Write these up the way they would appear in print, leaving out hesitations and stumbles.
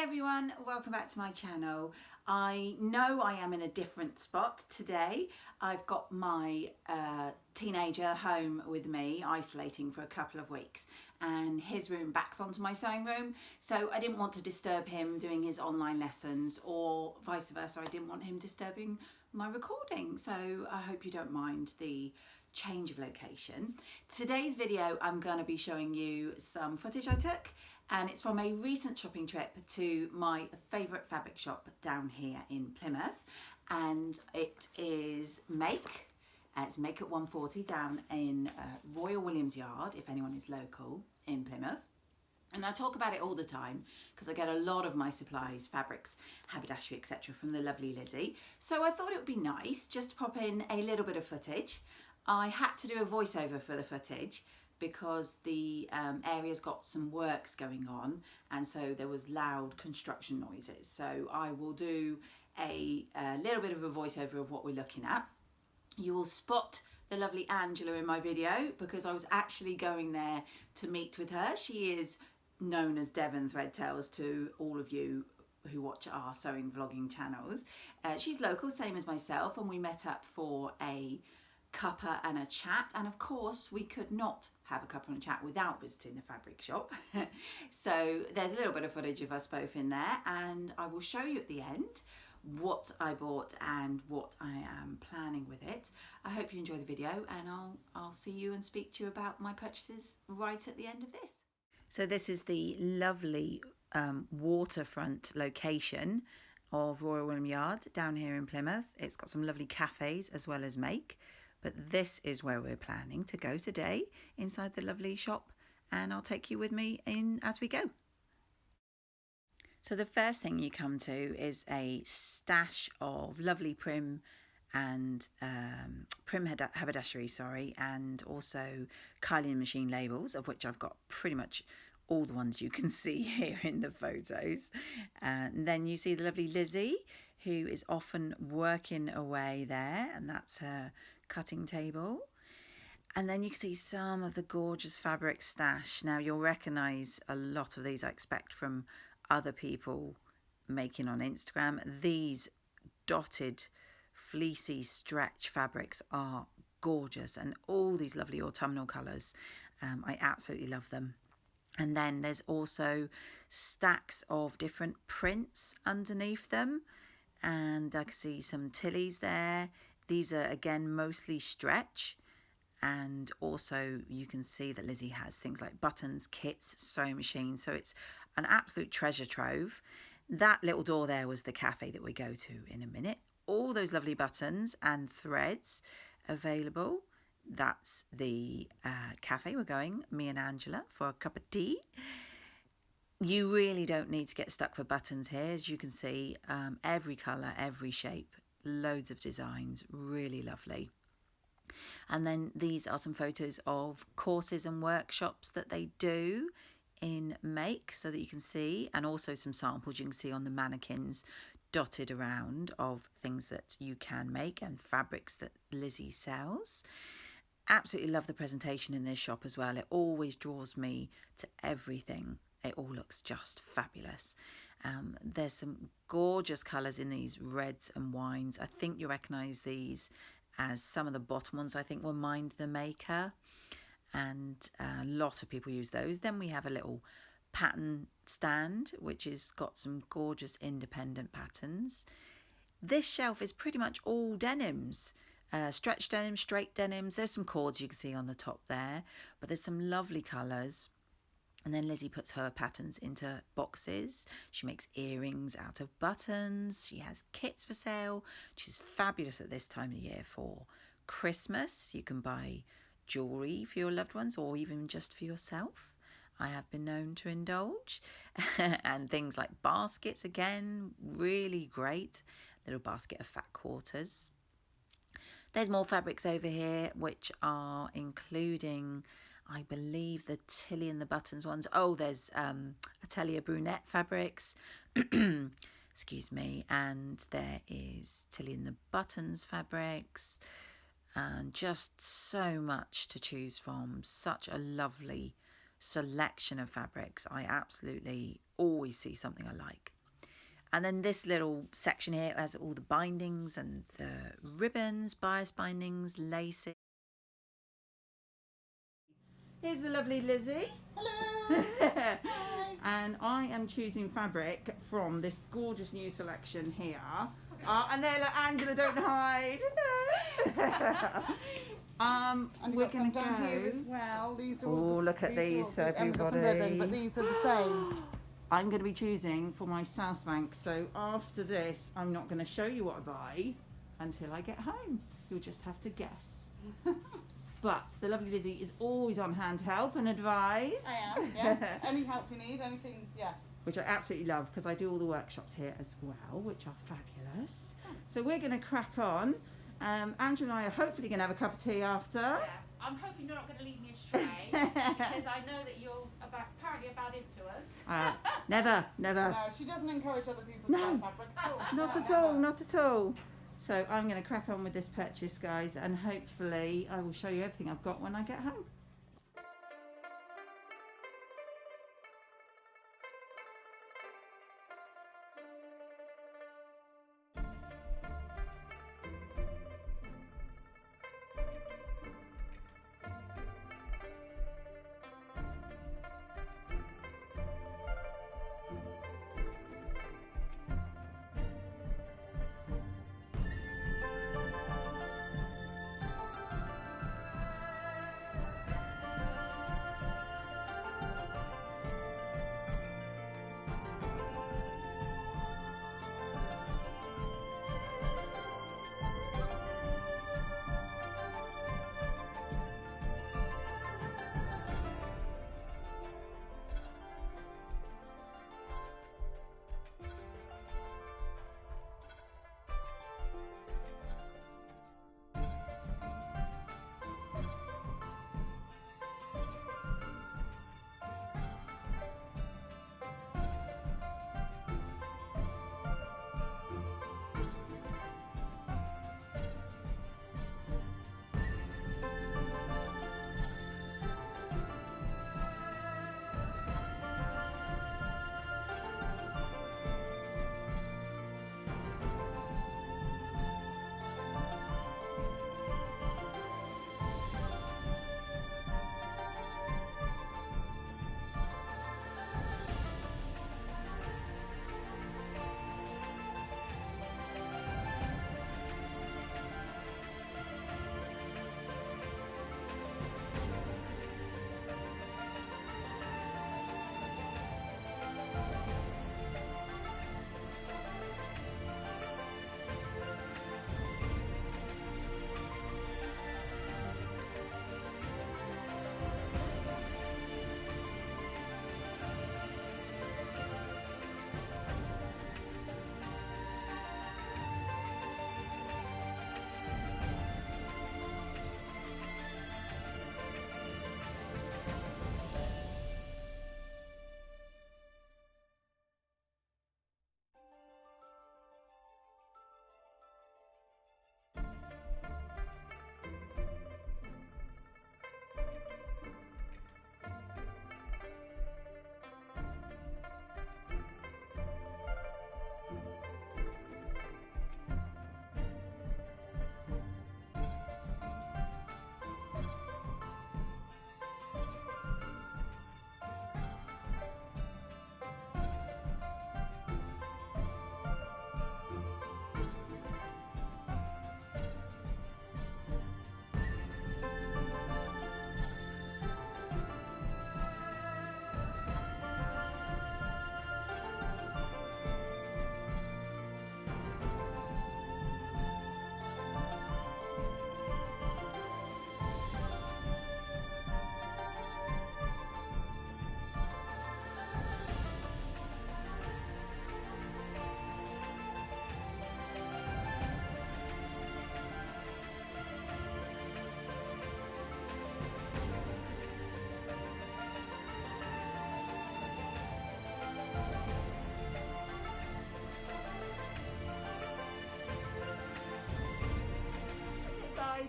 everyone, welcome back to my channel. I know I am in a different spot today. I've got my teenager home with me, isolating for a couple of weeks, and his room backs onto my sewing room, so I didn't want to disturb him doing his online lessons, or vice versa. I didn't want him disturbing my recording, so I hope you don't mind the change of location. Today's video I'm going to be showing you some footage I took, and it's from a recent shopping trip to my favourite fabric shop down here in Plymouth, and it is Make. It's Make at 140 down in Royal Williams Yard, if anyone is local in Plymouth. And I talk about it all the time because I get a lot of my supplies, fabrics, haberdashery, etc. from the lovely Lizzie. So I thought it would be nice just to pop in a little bit of footage. I had to do a voiceover for the footage because the area's got some works going on, and so there was loud construction noises. So I will do a little bit of a voiceover of what we're looking at. You will spot the lovely Angela in my video because I was actually going there to meet with her. She is known as Devon Threadtales to all of you who watch our sewing vlogging channels. She's local, same as myself, and we met up for a cuppa and a chat, and of course we could not have a cuppa and a chat without visiting the fabric shop. So there's a little bit of footage of us both in there, and I will show you at the end what I bought and what I am planning with it. I hope you enjoy the video, and I'll see you and speak to you about my purchases right at the end of this. So this is the lovely waterfront location of Royal William Yard down here in Plymouth. It's got some lovely cafes as well as Make, but this is where we're planning to go today, inside the lovely shop, and I'll take you with me in as we go. So the first thing you come to is a stash of lovely Prim and haberdashery, and also Kylie machine labels, of which I've got pretty much all the ones you can see here in the photos. And then you see the lovely Lizzie, who is often working away there, and that's her cutting table. And then you can see some of the gorgeous fabric stash. Now you'll recognise a lot of these I expect from other people making on Instagram. These dotted fleecy stretch fabrics are gorgeous, and all these lovely autumnal colours. I absolutely love them. And then there's also stacks of different prints underneath them, and I can see some Tillies there. These are again mostly stretch, and also you can see that Lizzie has things like buttons, kits, sewing machines, so it's an absolute treasure trove. That little door there was the cafe that we go to in a minute. All those lovely buttons and threads available. That's the cafe we're going, me and Angela, for a cup of tea. You really don't need to get stuck for buttons here. As you can see, every colour, every shape, loads of designs, really lovely. And then these are some photos of courses and workshops that they do in Make, so that you can see, and also some samples you can see on the mannequins dotted around of things that you can make and fabrics that Lizzie sells. Absolutely love the presentation in this shop as well. It always draws me to everything. It all looks just fabulous. There's some gorgeous colours in these reds and wines. I think you recognise these as some of the bottom ones I think were Mind the Maker, and a lot of people use those. Then we have a little pattern stand which has got some gorgeous independent patterns. This shelf is pretty much all denims. Stretch denims, straight denims. There's some cords you can see on the top there, but there's some lovely colours. And then Lizzie puts her patterns into boxes. She makes earrings out of buttons. She has kits for sale, which is fabulous at this time of year for Christmas. You can buy jewellery for your loved ones, or even just for yourself. I have been known to indulge. And things like baskets, again, really great. Little basket of fat quarters. There's more fabrics over here, which are including, I believe, the Tilly and the Buttons ones. Oh, there's Atelier Brunette fabrics. Excuse me. And there is Tilly and the Buttons fabrics. And just so much to choose from. Such a lovely selection of fabrics. I absolutely always see something I like. And then this little section here has all the bindings and the ribbons, bias bindings, laces. Here's the lovely Lizzie. Hello. Hi. And I am choosing fabric from this gorgeous new selection here. And there, look, Angela, don't hide. And we're got some going to down go here as well. These are all oh, look at these, we've got some everybody. ribbon, but these are the same. I'm going to be choosing for my Southbank. So after this, I'm not going to show you what I buy until I get home. You'll just have to guess. But the lovely Lizzie is always on hand to help and advise. I am, yes. Any help you need, anything, yeah. Which I absolutely love because I do all the workshops here as well, which are fabulous. So we're going to crack on. Andrew and I are hopefully going to have a cup of tea after. Yeah, I'm hoping you're not going to lead me astray because I know that you're apparently a bad influence. Never. No, she doesn't encourage other people to No. buy fabric at all. Not No, at all, never. not at all. So I'm going to crack on with this purchase, guys, and hopefully I will show you everything I've got when I get home.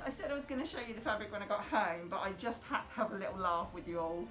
I said I was going to show you the fabric when I got home, but I just had to have a little laugh with you all.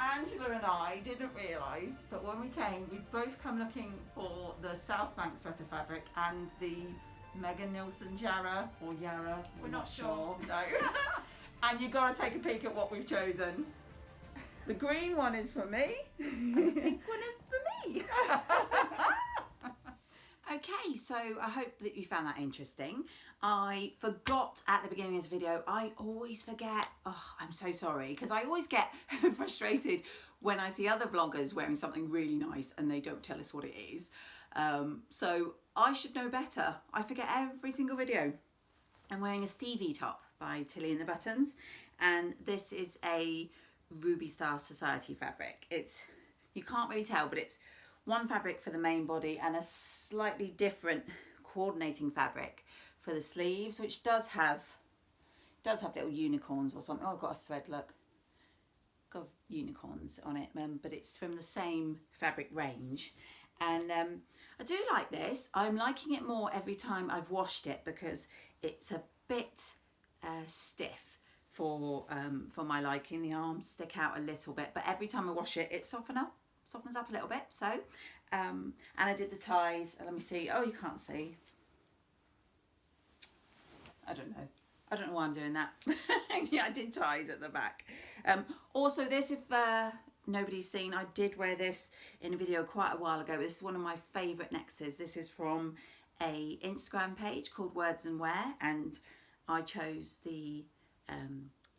Angela and I didn't realise, but when we came, we'd both come looking for the Southbank sweater fabric and the Nielsen Jarrah or Jarrah. We're not sure. No. And you've got to take a peek at what we've chosen. The green one is for me. And the pink one is for me. Okay, so I hope that you found that interesting. I forgot at the beginning of this video, I always forget, oh, I'm so sorry, because I always get frustrated when I see other vloggers wearing something really nice and they don't tell us what it is. So I should know better. I forget every single video. I'm wearing a Stevie top by Tilly and the Buttons, and this is a Ruby Star Society fabric. It's, you can't really tell, but it's one fabric for the main body and a slightly different coordinating fabric for the sleeves, which does have little unicorns or something. Oh, I've got a thread, look. Got unicorns on it, but it's from the same fabric range. And I do like this. I'm liking it more every time I've washed it because it's a bit stiff for my liking. The arms stick out a little bit, but every time I wash it, it softens up a little bit. So and I did the ties. Let me see. Oh, you can't see. I don't know why I'm doing that. Yeah, I did ties at the back. Also this, if nobody's seen, I did wear this in a video quite a while ago. This is one of my favourite necklaces. This is from a Instagram page called Words and Wear, and I chose the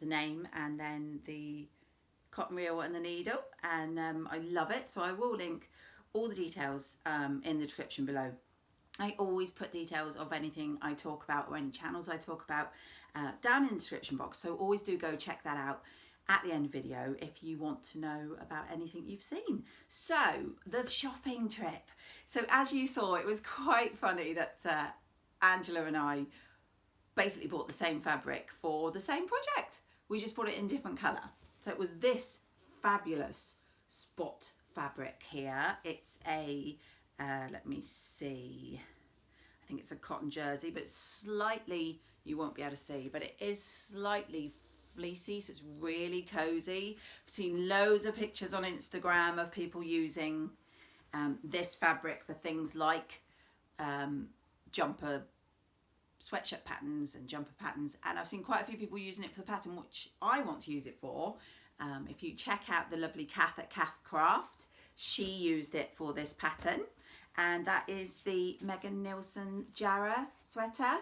name and then the cotton reel and the needle, and I love it. So I will link all the details in the description below. I always put details of anything I talk about or any channels I talk about down in the description box, so always do go check that out at the end of the video if you want to know about anything you've seen. So the shopping trip. So as you saw, it was quite funny that Angela and I basically bought the same fabric for the same project. We just bought it in different colour. So it was this fabulous spot fabric here. It's a, let me see, I think it's a cotton jersey, but it's slightly, you won't be able to see, but it is slightly fleecy, so it's really cozy. I've seen loads of pictures on Instagram of people using this fabric for things like jumper, sweatshirt patterns and jumper patterns, and I've seen quite a few people using it for the pattern which I want to use it for. If you check out the lovely Kath at Kath Craft, she used it for this pattern, and that is the Nielsen Jarrah sweater.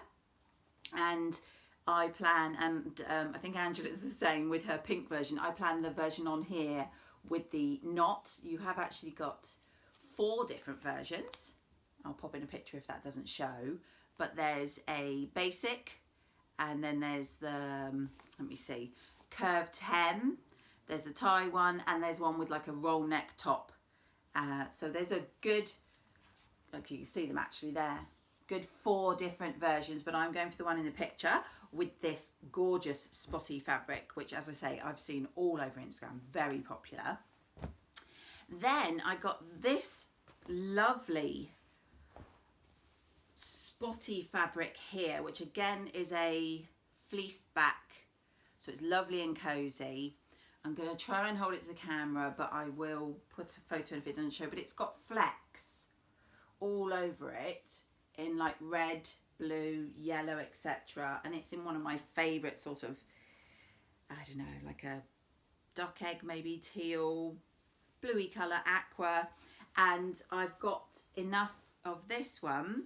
And I plan, and I think Angela's the same with her pink version, I plan the version on here with the knot. You have actually got 4 different versions. I'll pop in a picture if that doesn't show, but there's a basic, and then there's the, let me see, curved hem, there's the tie one, and there's one with like a roll neck top. So there's a good, like you can see them actually there, good 4 different versions, but I'm going for the one in the picture with this gorgeous spotty fabric, which, as I say, I've seen all over Instagram, very popular. Then I got this lovely spotty fabric here, which again is a fleeced back, so it's lovely and cozy. I'm going to try and hold it to the camera, but I will put a photo if it doesn't show, but it's got flecks all over it in like red, blue, yellow, etc. And it's in one of my favourite sort of, I don't know, like a duck egg, maybe teal, bluey colour, aqua. And I've got enough of this one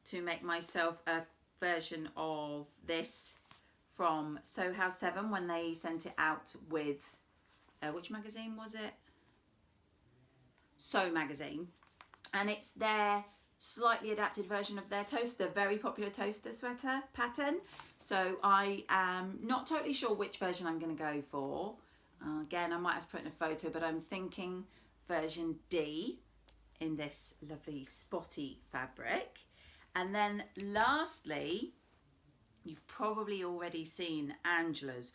to make myself a version of this from Sew House 7 when they sent it out with, which magazine was it? Sew magazine. And it's their slightly adapted version of their toaster, very popular toaster sweater pattern. So I am not totally sure which version I'm going to go for. Again, I might have to put in a photo, but I'm thinking version D in this lovely spotty fabric. And then lastly, you've probably already seen Angela's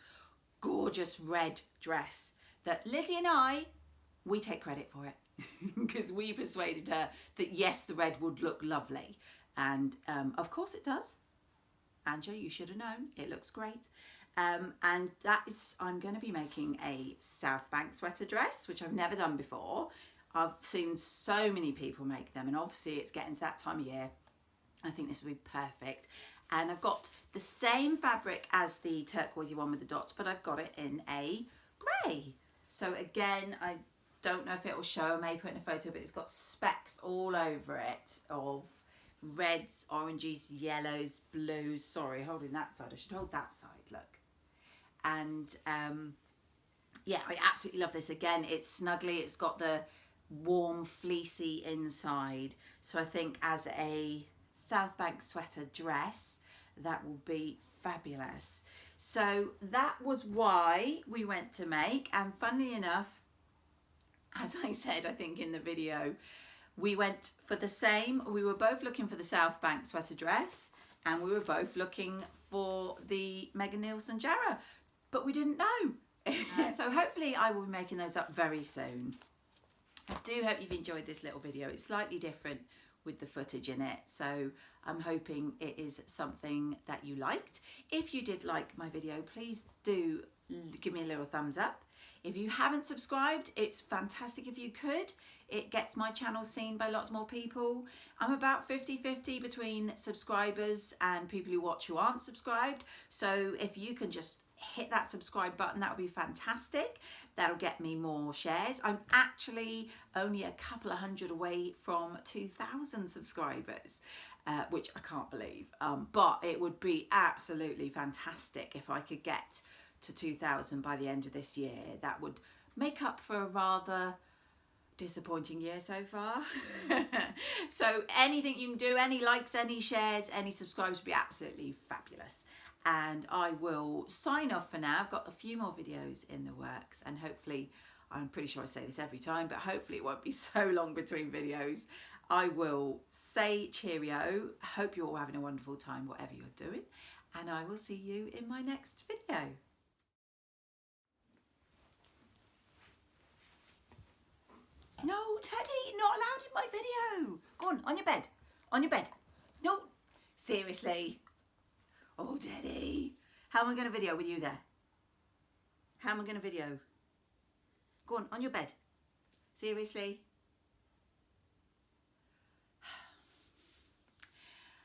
gorgeous red dress that Lizzie and I, we take credit for it because we persuaded her that yes, the red would look lovely. And of course it does. Angela, you should have known, it looks great. And that is, I'm going to be making a Southbank sweater dress, which I've never done before. I've seen so many people make them, and obviously it's getting to that time of year. I think this would be perfect. And I've got the same fabric as the turquoisey one with the dots, but I've got it in a grey. So again, I don't know if it will show, I may put in a photo, but it's got specks all over it of reds, oranges, yellows, blues. Sorry, holding that side. I should hold that side, look. And yeah, I absolutely love this. Again, it's snuggly. It's got the warm, fleecy inside. So I think as a Southbank sweater dress, that will be fabulous. So that was why we went to make, and funnily enough, as I said, I think in the video, we went for the same. We were both looking for the Southbank sweater dress, and we were both looking for the Nielsen Jarrah, but we didn't know. So hopefully I will be making those up very soon. I do hope you've enjoyed this little video. It's slightly different with the footage in it, so I'm hoping it is something that you liked. If you did like my video, please do give me a little thumbs up. If you haven't subscribed, it's fantastic if you could. It gets my channel seen by lots more people. I'm about 50-50 between subscribers and people who watch who aren't subscribed. So if you can just hit that subscribe button, that would be fantastic. That'll get me more shares. I'm actually only a couple of hundred away from 2,000 subscribers, which I can't believe. But it would be absolutely fantastic if I could get to 2,000 by the end of this year. That would make up for a rather disappointing year so far. So anything you can do, any likes, any shares, any subscribes would be absolutely fabulous. And I will sign off for now. I've got a few more videos in the works, and hopefully, I'm pretty sure I say this every time, but hopefully it won't be so long between videos. I will say cheerio. Hope you're all having a wonderful time, whatever you're doing, and I will see you in my next video. No, Teddy, not allowed in my video. Go on your bed. On your bed. No, seriously. Oh, Teddy. How am I going to video with you there? How am I going to video? Go on your bed. Seriously.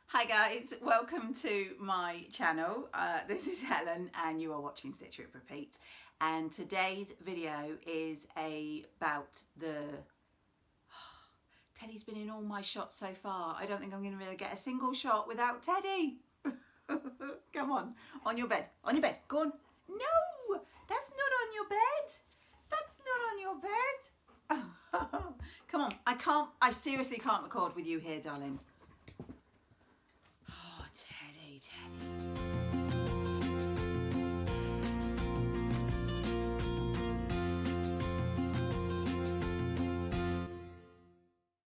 Hi guys, welcome to my channel. This is Helen and you are watching Stitch Rip Repeat. And today's video is about the... Teddy's been in all my shots so far. I don't think I'm going to be able to get a single shot without Teddy. Come on your bed. On your bed. Go on. No, that's not on your bed. That's not on your bed. Come on. I seriously can't record with you here, darling. Oh, Teddy.